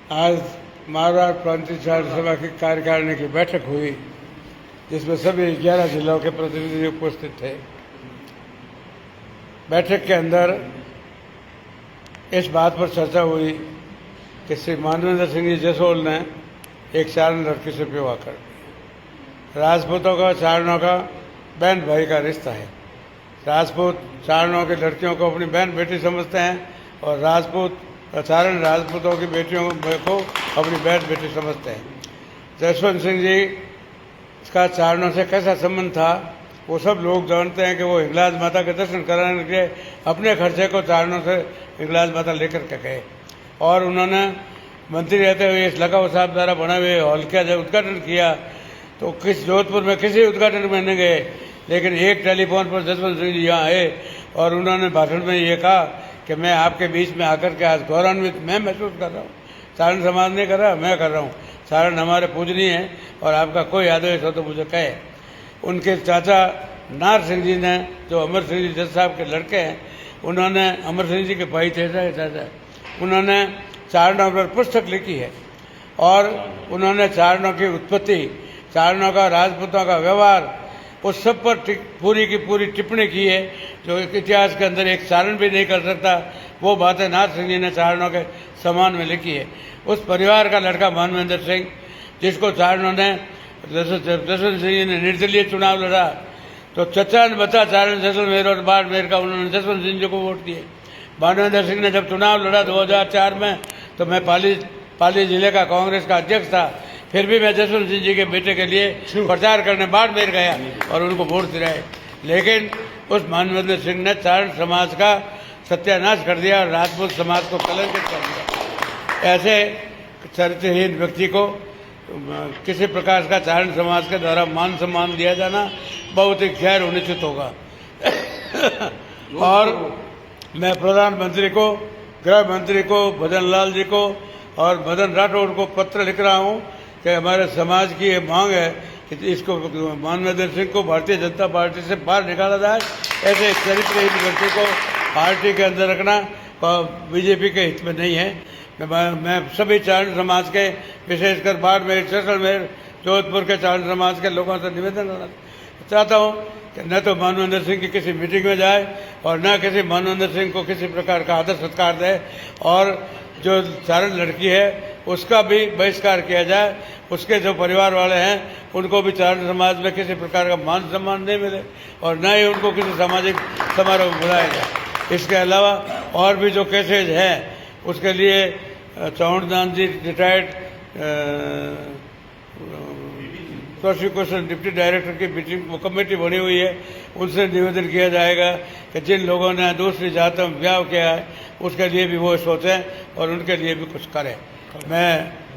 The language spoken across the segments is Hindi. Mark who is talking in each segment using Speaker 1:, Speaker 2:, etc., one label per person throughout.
Speaker 1: आज मारवाड़ प्रांतीय चारण सभा की कार्यकारिणी की बैठक हुई, जिसमें सभी 11 जिलों के प्रतिनिधि उपस्थित थे। बैठक के अंदर इस बात पर चर्चा हुई कि श्री मानवेंद्र सिंह जी जसोल ने एक चारण लड़की से विवाह कर दिया। राजपूतों का चारणों का बहन भाई का रिश्ता है। राजपूत चारणों की लड़कियों को अपनी बहन बेटी समझते हैं और राजपूत चारण राजपूतों की बेटियों को अपनी बहन बेटी समझते हैं। जसवंत सिंह जी का चारणों से कैसा संबंध था वो सब लोग जानते हैं कि वो हिंगलाज माता के दर्शन कराने के लिए अपने खर्चे को चारणों से हिंगलाज माता लेकर के गए और उन्होंने मंत्री रहते हुए इस लखनऊ साहब द्वारा बने हुए हॉल का जब उद्घाटन किया तो जोधपुर में किसी उद्घाटन में नहीं गए, लेकिन एक टेलीफोन पर जसवंत सिंह जी यहाँ आए और उन्होंने भाषण में ये कहा कि मैं आपके बीच में आकर के आज गौरवान्वित मैं महसूस कर रहा हूँ। चारण समाज नहीं कर रहा, मैं कर रहा हूँ। चारण हमारे पूजनीय हैं और आपका कोई आदेश हो तो मुझे कहे। उनके चाचा नार सिंह जी ने, जो अमर सिंह जी जज साहब के लड़के हैं, उन्होंने अमर सिंह जी के भाई थे चाचा, उन्होंने चारणों पर पुस्तक लिखी है और उन्होंने चारणों की उत्पत्ति, चारणों का, राजपूतों का व्यवहार, उस सब पर पूरी की पूरी टिप्पणी की है जो इतिहास के अंदर एक चारण भी नहीं कर सकता। वो बातें नाथ सिंह जी ने चारणों के सम्मान में लिखी है। उस परिवार का लड़का मानवेंद्र सिंह, जिसको चारणों ने, जसवंत सिंह जी ने निर्दलीय चुनाव लड़ा तो चचा ने बता चारण जैसलमेर और बाड़मेर का, उन्होंने जसवंत सिंह जी को वोट दिए। मानवेंद्र सिंह ने जब चुनाव लड़ा 2004 में तो मैं पाली जिले का कांग्रेस का अध्यक्ष था, फिर भी मैं जसवंत सिंह जी के बेटे के लिए प्रचार करने बाड़मेर गया और उनको वोट दिलाए। लेकिन उस मानवेंद्र सिंह ने चारण समाज का सत्यानाश कर दिया और राजपूत समाज को कलंकित कर दिया। ऐसे चरित्रहीन व्यक्ति को किसी प्रकार का चारण समाज के द्वारा मान सम्मान दिया जाना बहुत ही गैर अनुचित होगा। और मैं प्रधानमंत्री को, गृह मंत्री को, भजन लाल जी को और मदन राठौड़ को पत्र लिख रहा हूँ कि हमारे समाज की ये मांग है कि इसको मानवेंद्र सिंह को भारतीय जनता पार्टी से बाहर निकाला जाए। ऐसे चरित्रहीन व्यक्ति को पार्टी के अंदर रखना बीजेपी के हित में नहीं है। मैं सभी चारण समाज के, विशेषकर बाड़मेर, जैसलमेर, जोधपुर के चारण समाज के लोगों से निवेदन करना चाहता हूँ कि न तो मानवेंद्र सिंह की किसी मीटिंग में जाए और न किसी मानवेंद्र सिंह को किसी प्रकार का आदर सत्कार दे और जो चारण लड़की है उसका भी बहिष्कार किया जाए। उसके जो परिवार वाले हैं उनको भी चारण समाज में किसी प्रकार का मान सम्मान नहीं मिले और न ही उनको किसी सामाजिक समारोह में बुलाया जाए। इसके अलावा और भी जो केसेज हैं उसके लिए चौहान जी रिटायर्ड प्रोसिक्यूशन डिप्टी डायरेक्टर की मीटिंग कमेटी बनी हुई है, उनसे निवेदन किया जाएगा कि जिन लोगों ने दूसरी जातों में ब्याह किया है उसके लिए भी वो सोचें और उनके लिए भी कुछ करें। मैं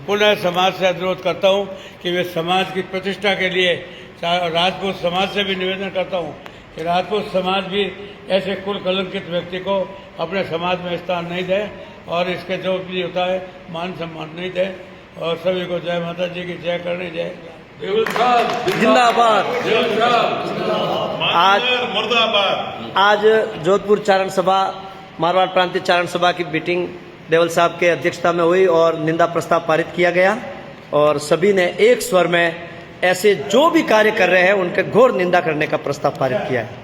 Speaker 1: पुनः समाज से अनुरोध करता हूं कि वे समाज की प्रतिष्ठा के लिए, राजपूत समाज से भी निवेदन करता हूं कि राजपूत समाज भी ऐसे कुल कलंकित व्यक्ति को अपने समाज में स्थान नहीं दे और इसके जो भी होता है मान सम्मान नहीं दे। और सभी को जय माता जी की जय करनी, जय
Speaker 2: जिंदाबाद। आज जोधपुर चारण सभा, मारवाड़ प्रांतीय चारण सभा की मीटिंग देवल साहब के अध्यक्षता में हुई और निंदा प्रस्ताव पारित किया गया और सभी ने एक स्वर में ऐसे जो भी कार्य कर रहे हैं उनके घोर निंदा करने का प्रस्ताव पारित किया है।